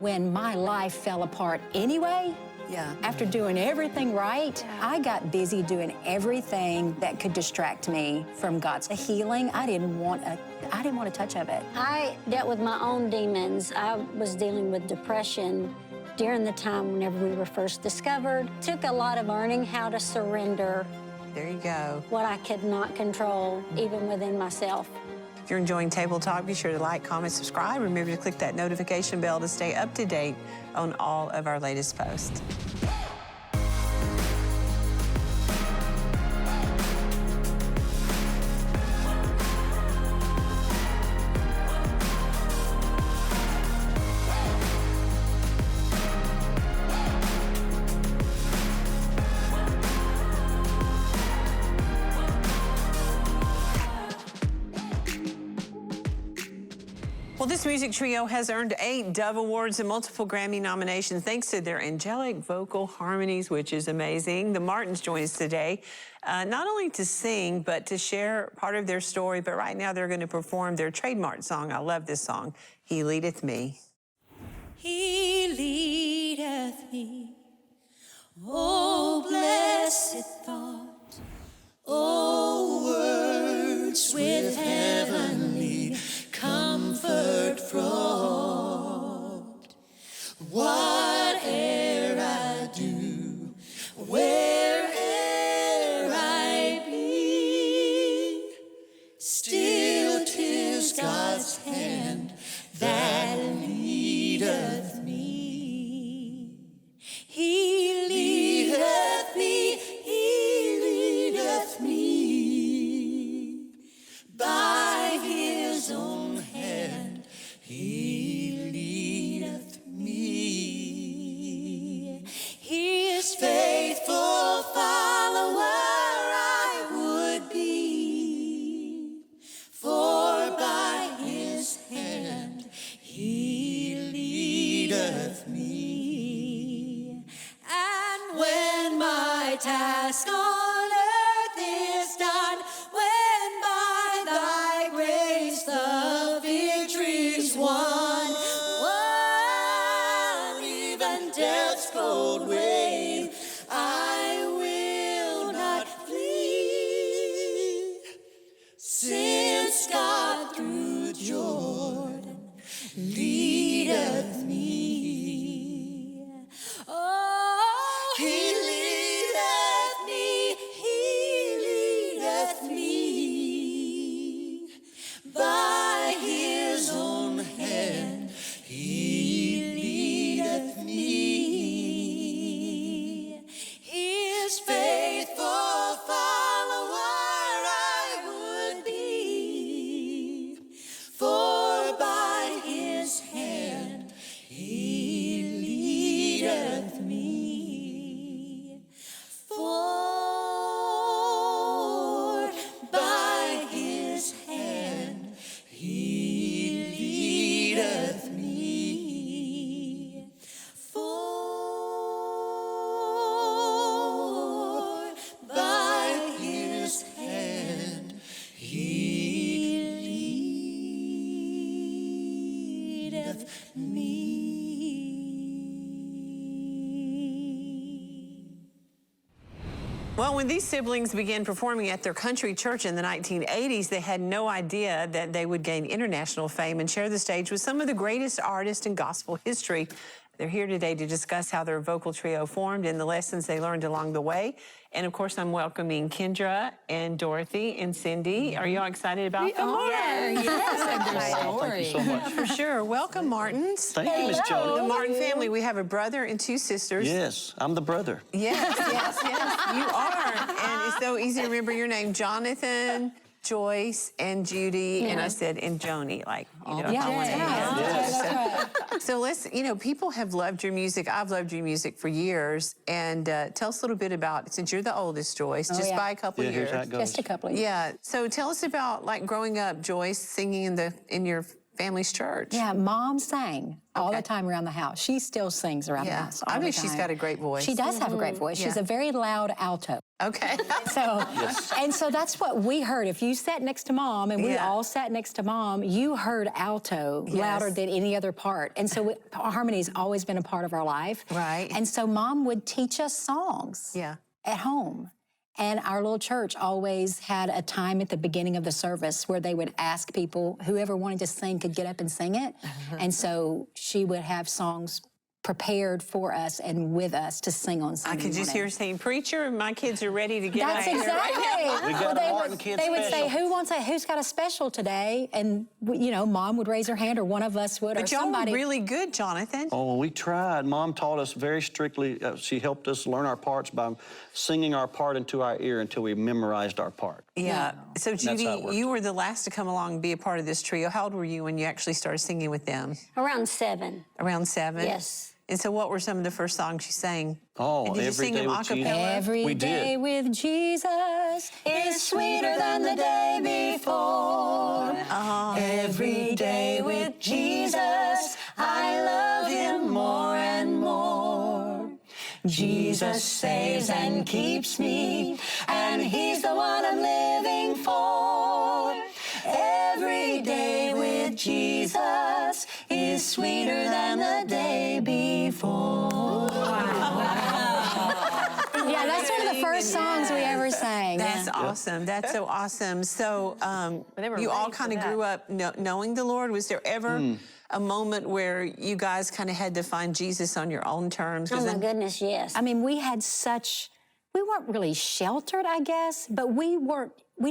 When my life fell apart anyway, after doing everything right, I got busy doing everything that could distract me from God's healing. I didn't want a touch of it. I dealt with my own demons. I was dealing with depression during the time whenever we were first discovered. It took a lot of learning how to surrender. There you go. What I could not control, even within myself. If you're enjoying Table Talk, be sure to like, comment, subscribe. Remember to click that notification bell to stay up to date on all of our latest posts. Well, this music trio has earned 8 Dove Awards and multiple Grammy nominations thanks to their angelic vocal harmonies, which is amazing. The Martins join us today, not only to sing, but to share part of their story. But right now they're going to perform their trademark song. I love this song, He Leadeth Me. He leadeth me, oh blessed thought, oh words with heavenly comfort fraught. Whate'er I do, where'er I be, still 'tis God's hand that leadeth me. He leadeth me, He leadeth me by His own hand. He leadeth me. His faithful follower I would be, for by His hand He leadeth me. And when my task on earth is done, when by Thy grace the victory's won, even death's cold wave, I will not flee, since God through Jordan leadeth me. Oh, He leadeth me, He leadeth me by His own hand. He leadeth me. His faithful follower I would be, for by His hand He leadeth me. For by His hand He leadeth me. For by His hand He leadeth me. Well, when these siblings began performing at their country church in the 1980s, they had no idea that they would gain international fame and share the stage with some of the greatest artists in gospel history. They're here today to discuss how their vocal trio formed and the lessons they learned along the way. And of course, I'm welcoming Kendra and Dorothy and Cindy. Are y'all excited about them? Yes, Thank you so much. For sure. Welcome, Martins. Thank you, Miss Joni. The Martin family, we have a brother and 2 sisters. Yes, I'm the brother. Yes, yes, yes, you are. And it's so easy to remember your name, Jonathan, Joyce, and Judy, and I said, and Joni, like, you know, if I wanted to know. So let's, you know, people have loved your music. I've loved your music for years. And tell us a little bit about, since you're the oldest, Joyce, just by a couple Here's years. how it goes. Just a couple of years. Yeah, so tell us about, like, growing up, Joyce, singing in your family's church. Yeah, Mom sang all the time around the house. She still sings around the house all I the mean, time. she's got a great voice. She does have a great voice. She's a very loud alto. Okay. So, and so that's what we heard. If you sat next to Mom, and we all sat next to Mom, you heard alto louder than any other part. And so harmony's always been a part of our life. Right. And so Mom would teach us songs at home. And our little church always had a time at the beginning of the service where they would ask people, whoever wanted to sing could get up and sing it. And so she would have songs prepared for us and with us to sing on Sunday I could just hear her saying, "Preacher, my kids are ready to get That's out exactly. here right now." We got a Martin Kids They would special. say, who's got a special today? And, you know, Mom would raise her hand, or one of us would, But or y'all somebody. were really good, Jonathan. Oh, we tried. Mom taught us very strictly. She helped us learn our parts by singing our part into our ear until we memorized our part. Yeah. So, Judy, how it worked. you were the last to come along and be a part of this trio. How old were you when you actually started singing with them? Around 7. Around 7? Yes. And so what were some of the first songs you sang? Oh, And did you Every sing Day them a with Jesus. cappella? Every We day did. with Jesus is sweeter than the day before. Every day with Jesus, I love him more and more. Jesus saves and keeps me, and he's the one I'm living for. Every day with Jesus is sweeter than the day before. Yeah, that's one of the first songs we ever sang. That's awesome. That's so awesome. So you all kind of grew up knowing the Lord. Was there ever a moment where you guys kind of had to find Jesus on your own terms? Oh, my goodness, yes. I mean, we weren't really sheltered, I guess, but we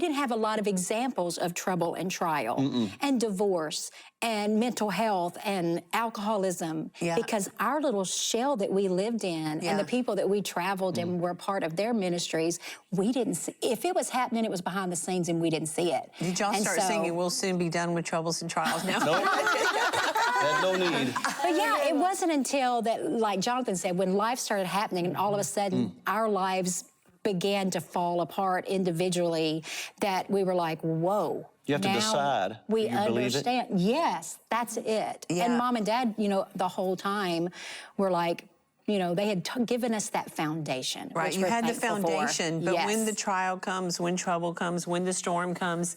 didn't have a lot of examples of trouble and trial and divorce and mental health and alcoholism, because our little shell that we lived in and the people that we traveled and were part of their ministries, we didn't see. If it was happening, it was behind the scenes and we didn't see it. Did y'all start singing, "We'll soon be done with troubles and trials" now? Nope. Had no need. But yeah, it wasn't until that, like Jonathan said, when life started happening and all of a sudden our lives began to fall apart individually, that we were like, whoa. You have to now decide. We Do you believe it? understand. Yes, that's it. Yeah. And Mom and Dad, you know, the whole time were like, you know, they had given us that foundation. Right, which you we're had the thankful for. foundation, but when the Yes. trial comes, when trouble comes, when the storm comes,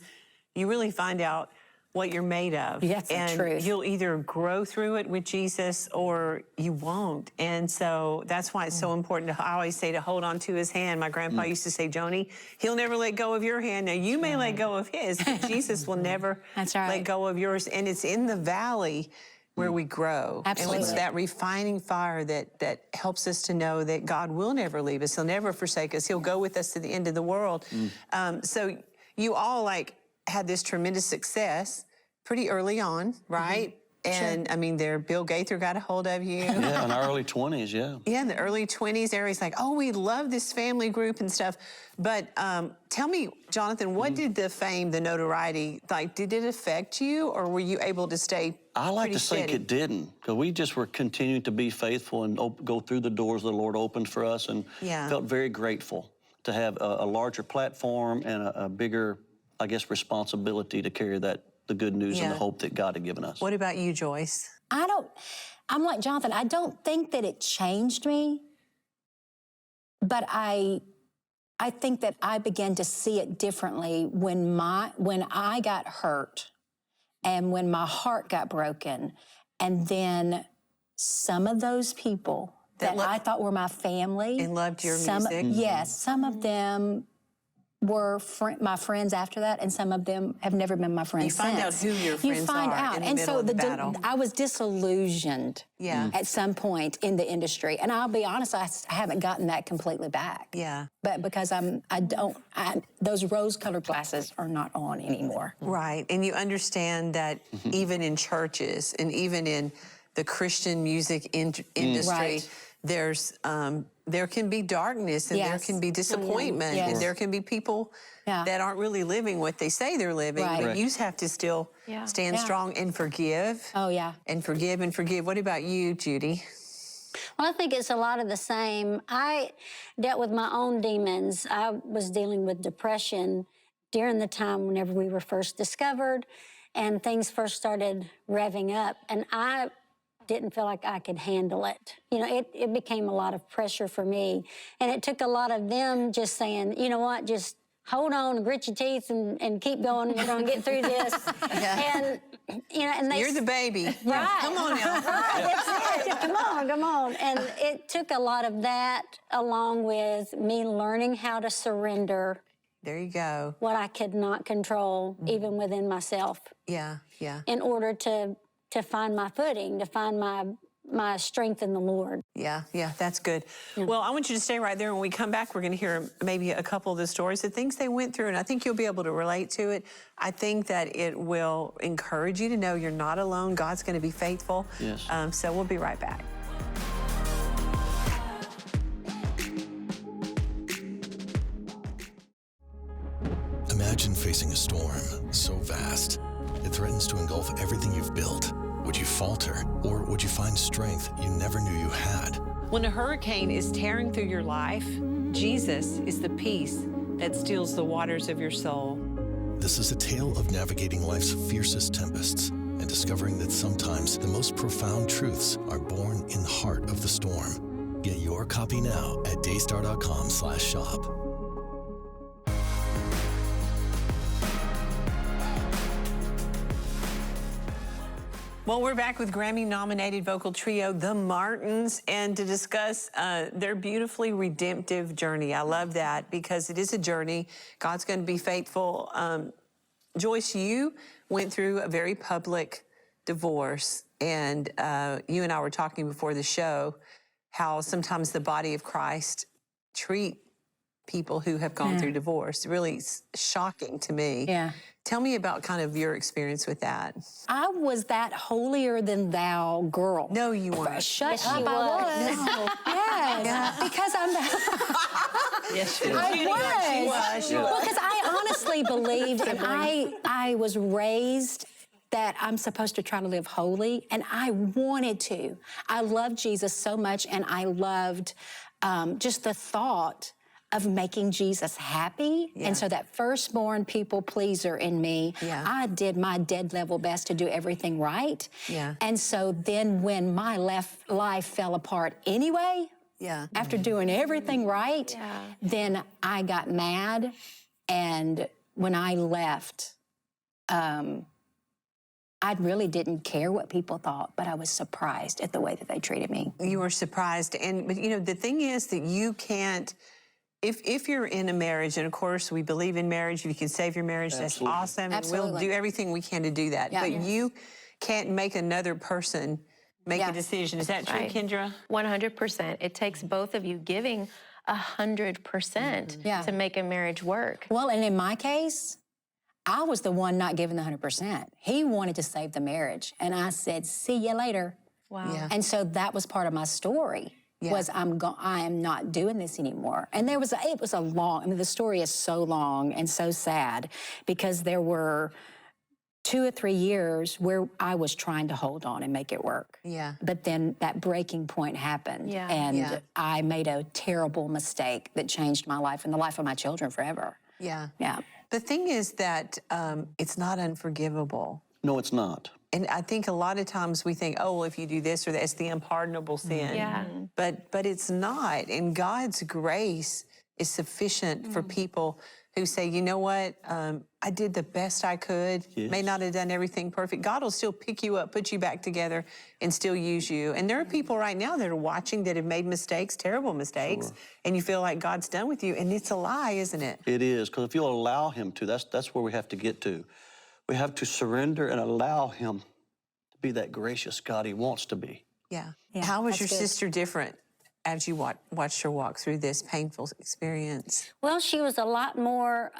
you really find out what you're made of. That's the and truth. you'll either grow through it with Jesus or you won't. And so that's why it's so important I always say to hold on to his hand. My grandpa used to say, "Joni, he'll never let go of your hand." Now you may let go of his, but Jesus will never That's right. let go of yours. And it's in the valley where we grow. Absolutely. And it's that refining fire that helps us to know that God will never leave us. He'll never forsake us. He'll go with us to the end of the world. So you all had this tremendous success pretty early on, right? And I mean, Bill Gaither got a hold of you. Yeah, in our early 20s, yeah. Yeah, in the early 20s, everybody's like, "Oh, we love this family group and stuff." But tell me, Jonathan, what did the fame, the notoriety, did it affect you, or were you able to stay I like pretty to think steady? it didn't, because we just were continuing to be faithful and go through the doors the Lord opened for us, and felt very grateful to have a larger platform and a bigger, I guess, responsibility to carry the good news and the hope that God had given us. What about you, Joyce? I'm like Jonathan, I don't think that it changed me, but I think that I began to see it differently when I got hurt and when my heart got broken, and then some of those people that I thought were my family And loved your music. Yes, some of them were my friends after that, and some of them have never been my friends You find out since. who your friends You find are out. in the and middle so of the battle. I was disillusioned at some point in the industry. And I'll be honest, I haven't gotten that completely back. Yeah. But because those rose-colored glasses are not on anymore. Right, and you understand that even in churches and even in the Christian music industry, Right. there can be darkness and there Yes. can be disappointment Yes. and there can be people that aren't really living what they say they're living. Right. But Correct. you have to still stand strong and forgive. Oh, yeah. And forgive and forgive. What about you, Judy? Well, I think it's a lot of the same. I dealt with my own demons. I was dealing with depression during the time whenever we were first discovered. and things first started revving up, and I didn't feel like I could handle it. You know, it became a lot of pressure for me, and it took a lot of them just saying, you know what, just hold on and grit your teeth and keep going. We're going to get through this. And, you know, and You're the baby. Right. Come on now. Right, that's it. Come on. And it took a lot of that along with me learning how to surrender. There you go. What I could not control, even within myself. Yeah. In order to find my footing, to find my strength in the Lord. Yeah, that's good. Well, I want you to stay right there. When we come back, we're going to hear maybe a couple of the stories, the things they went through, and I think you'll be able to relate to it. I think that it will encourage you to know you're not alone. God's going to be faithful. Yes. So we'll be right back. Imagine facing a storm so vast, it threatens to engulf everything you've built. Would you falter, or would you find strength you never knew you had? When a hurricane is tearing through your life, Jesus is the peace that steals the waters of your soul. This is a tale of navigating life's fiercest tempests and discovering that sometimes the most profound truths are born in the heart of the storm. Get your copy now at daystar.com/shop. Well, we're back with Grammy-nominated vocal trio, the Martins, and to discuss their beautifully redemptive journey. I love that because it is a journey. God's going to be faithful. Joyce, you went through a very public divorce, and you and I were talking before the show how sometimes the body of Christ treat people who have gone through divorce. Really shocking to me. Yeah. Tell me about kind of your experience with that. I was that holier than thou girl. No, you weren't. Shut Yes, up, you I was. was. Yes, because I'm Yes, you I was. She was. Well, because I honestly believed, and I was raised that I'm supposed to try to live holy, and I wanted to. I loved Jesus so much, and I loved just the thought of making Jesus happy. Yeah. And so that firstborn people pleaser in me, I did my dead level best to do everything right. Yeah. And so then when my life fell apart anyway, after doing everything right, then I got mad. And when I left, I really didn't care what people thought, but I was surprised at the way that they treated me. You were surprised. But you know, the thing is that you can't, if you're in a marriage, and of course we believe in marriage, if you can save your marriage, that's awesome. And we'll do everything we can to do that. But you can't make another person make a decision. Is that true, Kendra? 100%. It takes both of you giving 100% to make a marriage work. Well, and in my case, I was the one not giving the 100%. He wanted to save the marriage. And I said, see you later. Wow. Yeah. And so that was part of my story. Was I am not doing this anymore. And it was a long, I mean, the story is so long and so sad because there were 2 or 3 years where I was trying to hold on and make it work. Yeah. But then that breaking point happened. And I made a terrible mistake that changed my life and the life of my children forever. Yeah. Yeah. The thing is that it's not unforgivable. No, it's not. And I think a lot of times we think, oh, well, if you do this or that, it's the unpardonable sin. Yeah. But it's not. And God's grace is sufficient for people who say, you know what, I did the best I could, may not have done everything perfect. God will still pick you up, put you back together, and still use you. And there are people right now that are watching that have made mistakes, terrible mistakes, and you feel like God's done with you, and it's a lie, isn't it? It is, because if you'll allow him to, that's where we have to get to. We have to surrender and allow him to be that gracious God he wants to be. Yeah. How was your sister different as you watched her walk through this painful experience? Well, she was a lot more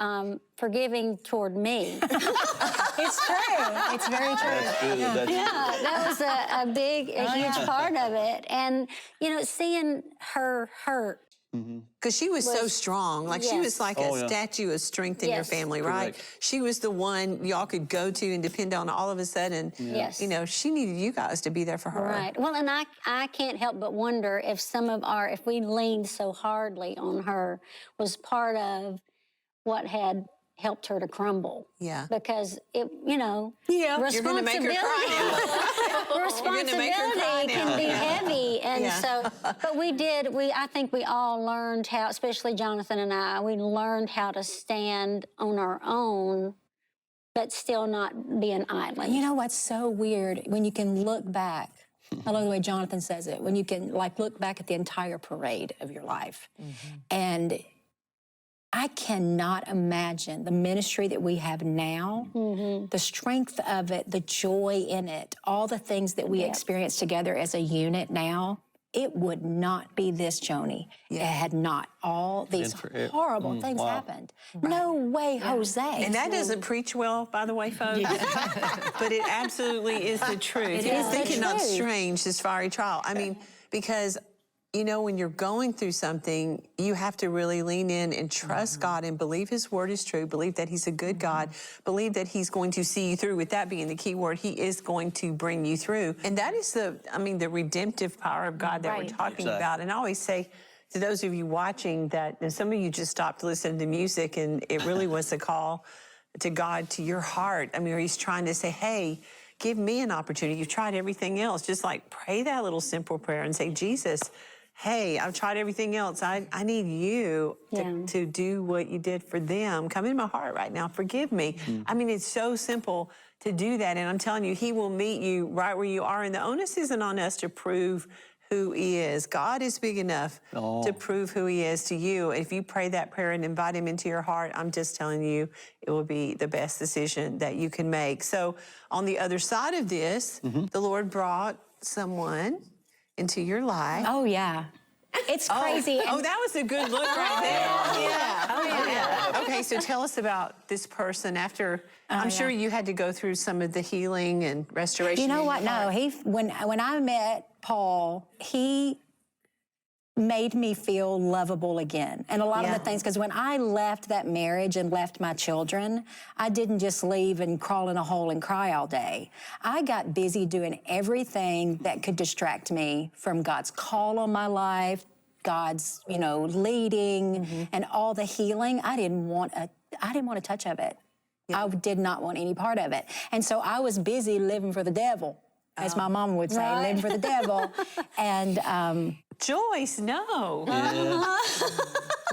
forgiving toward me. It's true. It's very true. That's good. That was a huge part of it. And, you know, seeing her hurt. Because she was so strong. Like she was like a statue of strength in your family, right? Correct. She was the one y'all could go to and depend on all of a sudden. You know, she needed you guys to be there for her. Right. Well, and I can't help but wonder if if we leaned so hardly on her was part of what had helped her to crumble. Yeah. Because it, you know, Yeah. You're gonna make her cry now. responsibility can be heavy. And so, but I think we all learned how, especially Jonathan and I, we learned how to stand on our own, but still not be an island. You know what's so weird? When you can look back, I love the way Jonathan says it, when you can like look back at the entire parade of your life. And I cannot imagine the ministry that we have now, the strength of it, the joy in it, all the things that we experience together as a unit now. It would not be this, Joni. It had not all these horrible things happened. No way, Jose. And that doesn't preach well, by the way, folks. But it absolutely is the truth. It is the Thinking not truth. strange, this fiery trial. I mean, because, you know, when you're going through something, you have to really lean in and trust God and believe His word is true, believe that He's a good God, believe that He's going to see you through. With that being the key word, He is going to bring you through. And that is the redemptive power of God that we're talking about. And I always say to those of you watching that, and some of you just stopped to listen to music, and it really was a call to God, to your heart. I mean, where He's trying to say, hey, give me an opportunity. You've tried everything else. Just like pray that little simple prayer and say, Jesus, hey, I've tried everything else. I need you to do what you did for them. Come in my heart right now. Forgive me. I mean, it's so simple to do that. And I'm telling you, He will meet you right where you are. And the onus isn't on us to prove who He is. God is big enough to prove who He is to you. If you pray that prayer and invite Him into your heart, I'm just telling you, it will be the best decision that you can make. So on the other side of this, the Lord brought someone into your life. Oh, yeah. It's crazy. Oh, that was a good look right there. Yeah. Oh, yeah. Okay, so tell us about this person after, I'm sure you had to go through some of the healing and restoration. You know in what? your No, heart. when I met Paul, he made me feel lovable again. And a lot of the things, because when I left that marriage and left my children, I didn't just leave and crawl in a hole and cry all day. I got busy doing everything that could distract me from God's call on my life, God's, leading, and all the healing. I didn't want a touch of it. I did not want any part of it. And so I was busy living for the devil, as my mom would say, living for the devil. And Joyce, no.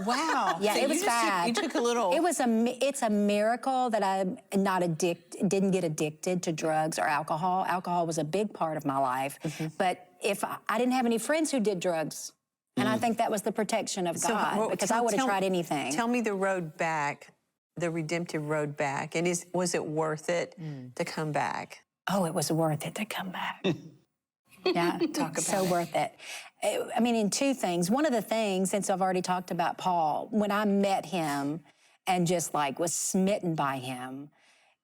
Wow. Yeah, So it was bad. You took a little. It's a miracle that I'm not didn't get addicted to drugs or alcohol. Alcohol was a big part of my life. But if I didn't have any friends who did drugs, and I think that was the protection of God, because I would have tried anything. Tell me the road back, the redemptive road back, and was it worth it to come back? Oh, it was worth it to come back. Yeah, Talk about so it. worth it. I mean, in two things. One of the things, since I've already talked about Paul, when I met him and just was smitten by him,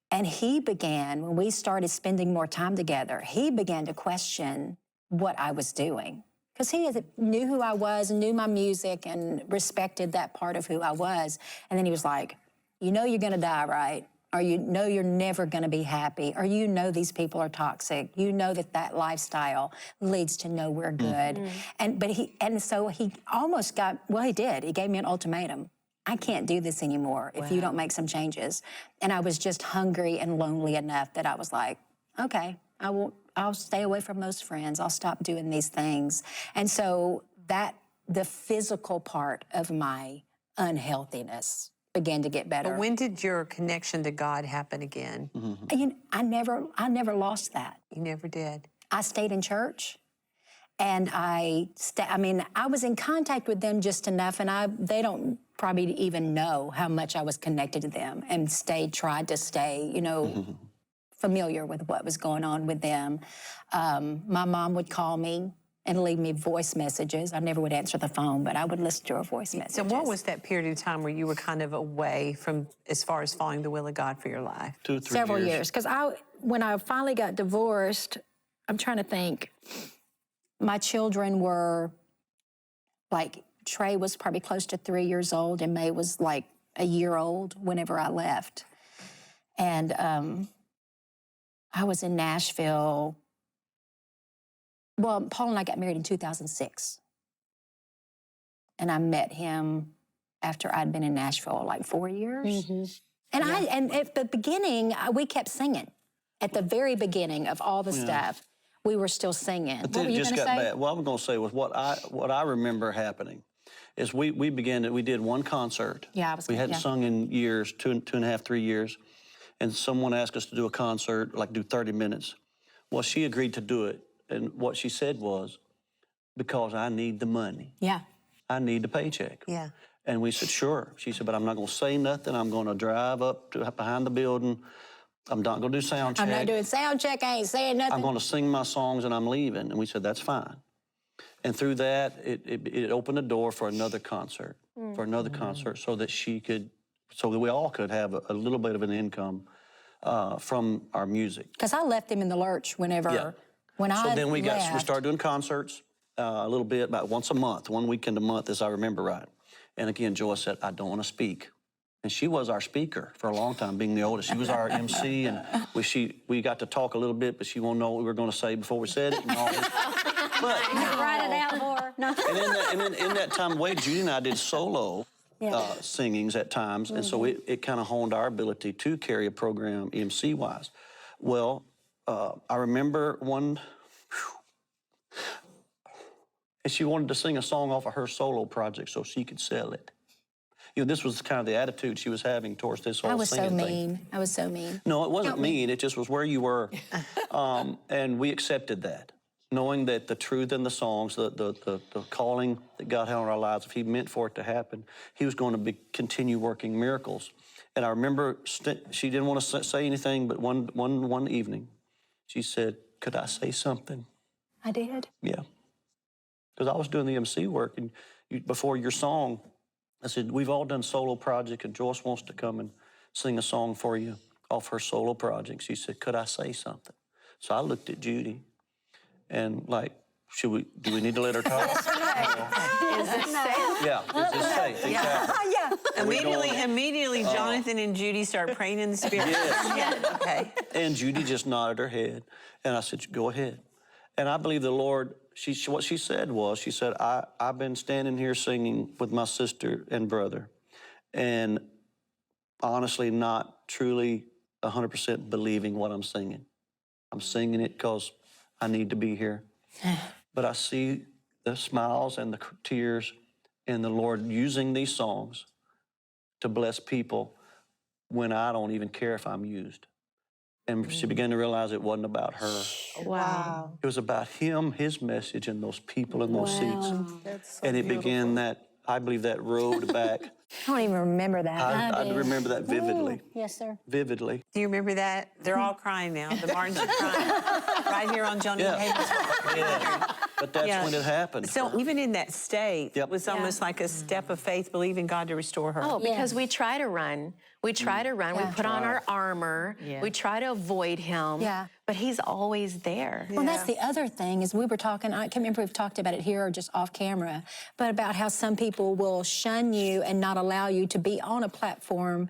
and he began, when we started spending more time together, he began to question what I was doing. Because he knew who I was, knew my music, and respected that part of who I was. And then he was like, you know you're gonna die, right? Or you know you're never gonna be happy, or you know these people are toxic. You know that lifestyle leads to nowhere good. So he almost got, well, he did. He gave me an ultimatum. I can't do this anymore if you don't make some changes. And I was just hungry and lonely enough that I was like, okay, I'll stay away from those friends. I'll stop doing these things. And so the physical part of my unhealthiness began to get better. But when did your connection to God happen again? I never lost that. You never did. I stayed in church, and I was in contact with them just enough, and they don't probably even know how much I was connected to them, and tried to stay, familiar with what was going on with them. My mom would call me and leave me voice messages. I never would answer the phone, but I would listen to her voice messages. So what was that period of time where you were kind of away from, as far as following the will of God for your life? 2 or 3 Several years. Because when I finally got divorced, I'm trying to think. My children were, Trey was probably close to 3 years old, and May was a year old whenever I left. And I was in Nashville. Well, Paul and I got married in 2006. And I met him after I'd been in Nashville 4 years. And at the beginning, we kept singing. At the very beginning of all the stuff, we were still singing. But then it just got bad. What I was going to say was what I remember happening is we did one concert. Yeah, we hadn't sung in years, two and a half, 3 years, and someone asked us to do a concert, like do 30 minutes. Well, she agreed to do it, and what she said was, because I need the money. Yeah. I need the paycheck. Yeah. And we said, sure. She said, but I'm not going to say nothing. I'm going to drive up to behind the building. I'm not going to do sound check. I'm not doing sound check. I ain't saying nothing. I'm going to sing my songs and I'm leaving. And we said, that's fine. And through that, it opened the door for another concert, so that we all could have a little bit of an income from our music. Because I left them in the lurch when I So then we left. started doing concerts a little bit, about once a month, one weekend a month, as I remember right. And again, Joyce said, I don't want to speak. And she was our speaker for a long time, being the oldest. She was our MC, and we got to talk a little bit, but she won't know what we were going to say before we said it. And all this. But, Write it out for her. No. and in that time, Judy and I did solo singings at times, and so it kind of honed our ability to carry a program MC-wise. Well, I remember one, and she wanted to sing a song off of her solo project so she could sell it. You know, this was kind of the attitude she was having towards this whole singing thing. I was so mean. No, it wasn't mean. It just was where you were. And we accepted that, knowing that the truth in the songs, the calling that God had on our lives, if he meant for it to happen, he was going to continue working miracles. And I remember she didn't want to say anything, but one evening, she said, could I say something? I did? Yeah. Because I was doing the MC work, and before your song, I said, we've all done solo projects, and Joyce wants to come and sing a song for you off her solo project. She said, could I say something? So I looked at Judy, and like, do we need to let her talk? Is this safe? Yeah, is this safe? Exactly. Yeah. Immediately, Jonathan and Judy start praying in the spirit. Yes. Okay. And Judy just nodded her head, and I said, go ahead. And I believe the Lord, what she said was, she said, I've been standing here singing with my sister and brother, and honestly not truly 100% believing what I'm singing. I'm singing it because I need to be here. But I see the smiles and the tears and the Lord using these songs to bless people when I don't even care if I'm used. And she began to realize it wasn't about her. Wow. It was about him, his message, and those people in those seats. That's so and it beautiful. began that, I believe, that road back. I don't even remember that. I remember that vividly. Yes, sir. Vividly. Do you remember that? They're all crying now. The Martins are crying. Right here on Joni Table Talk. Yeah. But that's when it happened. So even in that state, Yep. it was almost like a step of faith, believing God to restore her. Oh, because we try to run. We try to run. Yeah. We put on our armor. Yeah. We try to avoid him. Yeah. But he's always there. Well, that's the other thing is we were talking, I can't remember if we've talked about it here or just off camera, but about how some people will shun you and not allow you to be on a platform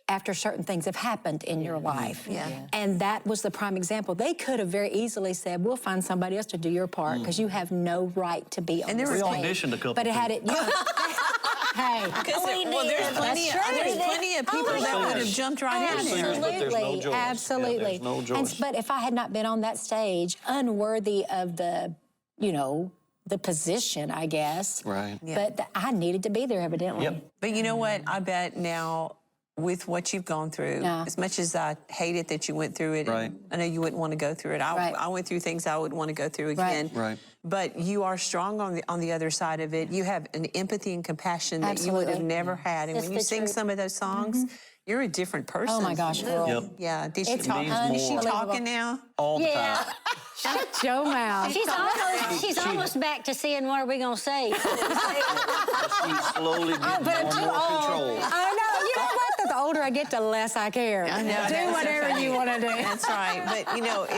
after certain things have happened in your life. Yeah. And that was the prime example. They could have very easily said, we'll find somebody else to do your part because you have no right to be on the We stage. auditioned a couple But it had it, hey. Well, there's plenty of people that would have jumped right in there. Singers, but there's no Joyce. Absolutely. Yeah, there's no Joyce. But if I had not been on that stage, unworthy of the, the position, I guess. Right. But I needed to be there, evidently. Yep. But you know what? I bet now, with what you've gone through, as much as I hate it that you went through it, Right. I know you wouldn't want to go through it. I went through things I wouldn't want to go through again. Right. But you are strong on the other side of it. You have an empathy and compassion that you would have never had. And That's when you the sing truth. some of those songs, you're a different person. Oh my gosh, girl. Yep. Yeah. Did she It's talk? Is she more. talking now? All the Yeah. time. Shut your mouth. She's almost back to seeing what are we going to say. She's slowly getting more control. I know. You know what? The older I get, the less I care. I know, Do that's so whatever funny. you want to do. That's right. But,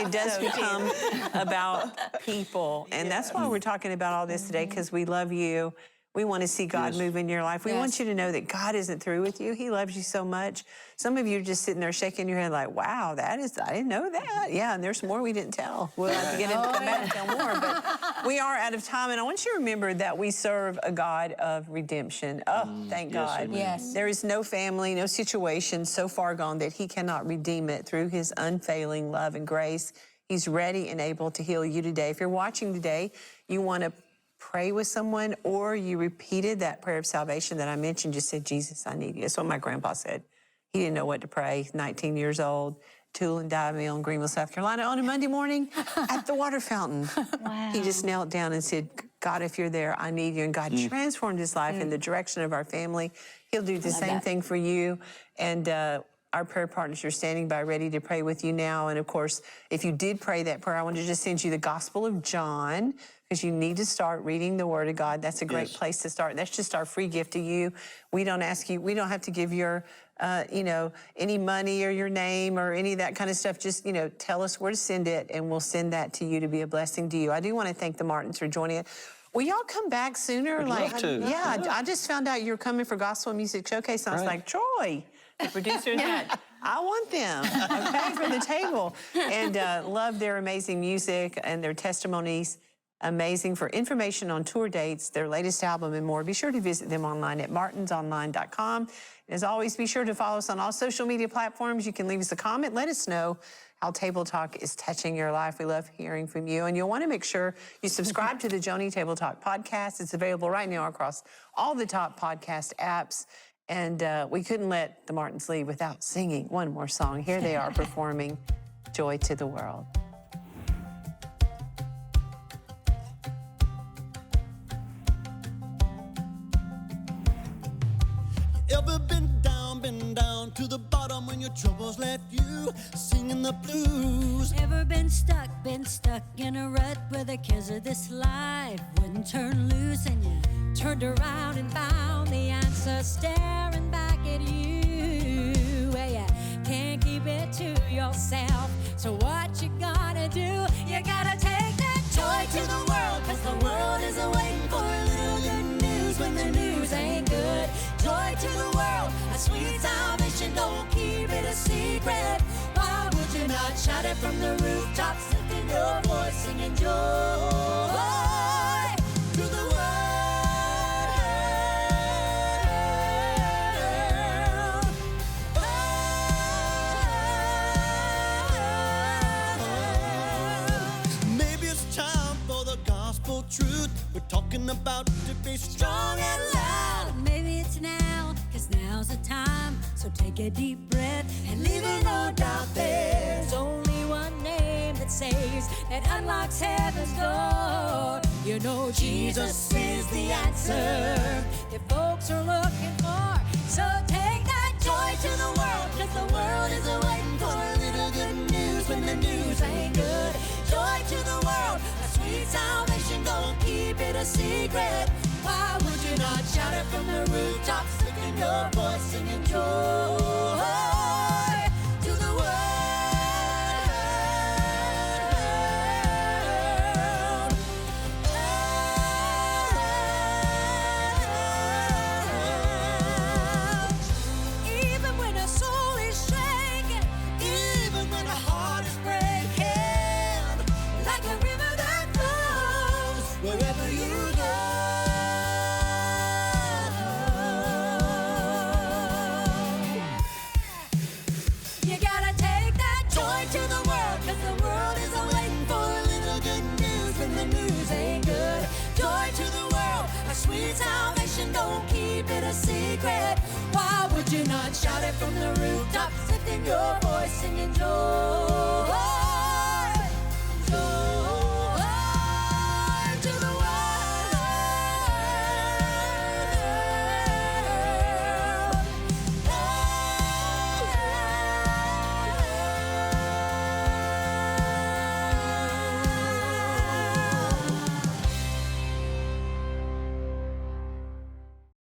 it does become about people. And that's why we're talking about all this today, because we love you. We want to see God move in your life. We want you to know that God isn't through with you. He loves you so much. Some of you are just sitting there shaking your head like, wow, I didn't know that. Yeah, and there's more we didn't tell. We'll have to get into come back and tell more. But we are out of time. And I want you to remember that we serve a God of redemption. Oh, thank God. Yes. There is no family, no situation so far gone that he cannot redeem it through his unfailing love and grace. He's ready and able to heal you today. If you're watching today, you want to pray with someone, or you repeated that prayer of salvation that I mentioned, just said, Jesus, I need you. That's what my grandpa said. He didn't know what to pray, 19 years old, tool and die meal in Greenville, South Carolina on a Monday morning at the water fountain. Wow. He just knelt down and said, God, if you're there, I need you. And God transformed his life in the direction of our family. He'll do the same thing for you. And our prayer partners are standing by ready to pray with you now. And of course, if you did pray that prayer, I want to just send you the Gospel of John, because you need to start reading the Word of God. That's a great place to start. That's just our free gift to you. We don't ask you, we don't have to give your, any money or your name or any of that kind of stuff. Just, tell us where to send it, and we'll send that to you to be a blessing to you. I do want to thank the Martins for joining it. Will y'all come back sooner? We'd love to. Yeah, I just found out you're coming for Gospel Music Showcase. And I was like, Troy, the producer, I want them, okay, for the table. And love their amazing music and their testimonies. Amazing. For information on tour dates, their latest album, and more, be sure to visit them online at martinsonline.com. As always, be sure to follow us on all social media platforms. You can leave us a comment. Let us know how Table Talk is touching your life. We love hearing from you. And you'll want to make sure you subscribe to the Joni Table Talk podcast. It's available right now across all the top podcast apps. And we couldn't let the Martins leave without singing one more song. Here they are performing Joy to the World. Ever been down to the bottom when your troubles left you singing the blues? Ever been stuck in a rut where the cares of this life wouldn't turn loose, and you turned around and found the answer staring back at you? Well, you can't keep it to yourself, so what you gonna do? You gotta take that joy to the world, 'cause the world is waiting for a little good news when the news ain't good. Joy to the world, a sweet salvation, don't keep it a secret. Why would you not shout it from the rooftops, lifting your voice, singing joy to the world? Maybe it's time for the gospel truth we're talking about to be strong and loud. Maybe it's now, 'cause now's the time. So take a deep breath and leave it no doubt. There's only one name that saves, that unlocks heaven's door. You know Jesus is the answer that folks are looking for. So take that joy to the world, 'cause the world is waiting for a little good news when the news ain't good. Joy to the world, a sweet salvation, don't keep it a secret. Why would you not shout it from the rooftops, lifting your voice, singing joy to the world? Even when a soul is shaking, even when a heart is breaking, like a river that flows wherever you go. You gotta take that joy to the world, 'cause the world is waiting for a little good news when the news ain't good. Joy to the world, a sweet salvation, don't keep it a secret. Why would you not shout it from the rooftops, lifting your voice, singing joy?